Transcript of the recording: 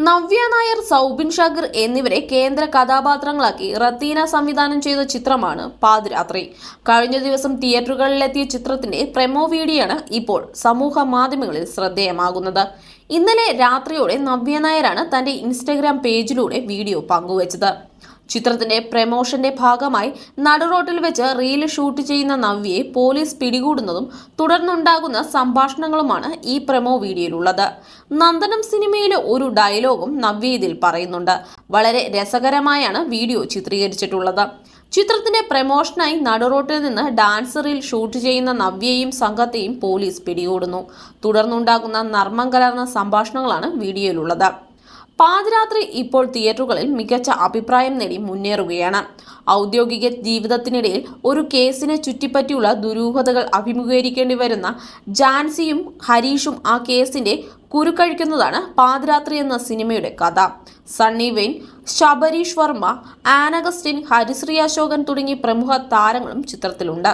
നവ്യ നായർ, സൗബിൻ ഷാക്കിർ എന്നിവരെ കേന്ദ്ര കഥാപാത്രങ്ങളാക്കി റത്തീന സംവിധാനം ചെയ്ത ചിത്രമാണ് പാതിരാത്രി. കഴിഞ്ഞ ദിവസം തിയേറ്ററുകളിലെത്തിയ ചിത്രത്തിന്റെ പ്രൊമോ വീഡിയോയാണ് ഇപ്പോൾ സമൂഹ മാധ്യമങ്ങളിൽ ശ്രദ്ധേയമാകുന്നത്. ഇന്നലെ രാത്രിയോടെ നവ്യ നായരാണ് തന്റെ ഇൻസ്റ്റഗ്രാം പേജിലൂടെ വീഡിയോ പങ്കുവച്ചത്. ചിത്രത്തിന്റെ പ്രമോഷന്റെ ഭാഗമായി നടുറോട്ടിൽ വെച്ച് റീൽ ഷൂട്ട് ചെയ്യുന്ന നവ്യയെ പോലീസ് പിടികൂടുന്നതും തുടർന്നുണ്ടാകുന്ന സംഭാഷണങ്ങളുമാണ് ഈ പ്രൊമോ വീഡിയോയിലുള്ളത്. നന്ദനം സിനിമയിലെ ഒരു ഡയലോഗും നവ്യ ഇതിൽ പറയുന്നുണ്ട്. വളരെ രസകരമായാണ് വീഡിയോ ചിത്രീകരിച്ചിട്ടുള്ളത്. ചിത്രത്തിന്റെ പ്രമോഷനായി നടുറോട്ടിൽ നിന്ന് ഡാൻസ് റീൽ ഷൂട്ട് ചെയ്യുന്ന നവ്യയെയും സംഘത്തെയും പോലീസ് പിടികൂടുന്നു. തുടർന്നുണ്ടാകുന്ന നർമ്മം കലർന്ന സംഭാഷണങ്ങളാണ് വീഡിയോയിലുള്ളത്. പാതിരാത്രി ഇപ്പോൾ തിയേറ്ററുകളിൽ മികച്ച അഭിപ്രായം നേടി മുന്നേറുകയാണ്. ഔദ്യോഗിക ജീവിതത്തിനിടയിൽ ഒരു കേസിനെ ചുറ്റിപ്പറ്റിയുള്ള ദുരൂഹതകൾ അഭിമുഖീകരിക്കേണ്ടി വരുന്ന ജാൻസിയും ഹരീഷും ആ കേസിന്റെ കുരുക്കഴിക്കുന്നതാണ് പാതിരാത്രി എന്ന സിനിമയുടെ കഥ. സണ്ണി വെയിൻ, ശബരീഷ് വർമ്മ, ആൻ അഗസ്റ്റിൻ, ഹരിശ്രീ അശോകൻ തുടങ്ങി പ്രമുഖ താരങ്ങളും ചിത്രത്തിലുണ്ട്.